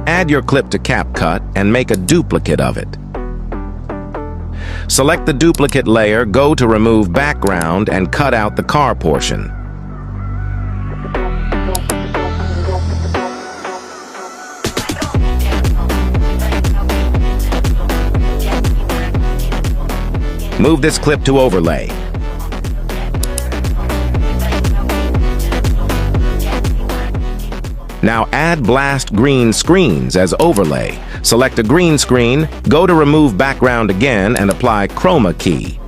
Add your clip to Capcut and make a duplicate of it. Select the duplicate layer, go to Remove Background, and cut out the car portion. Move this clip to Overlay. Now add blast green screens as overlay. Select a green screen, go to Remove Background again and apply Chroma key.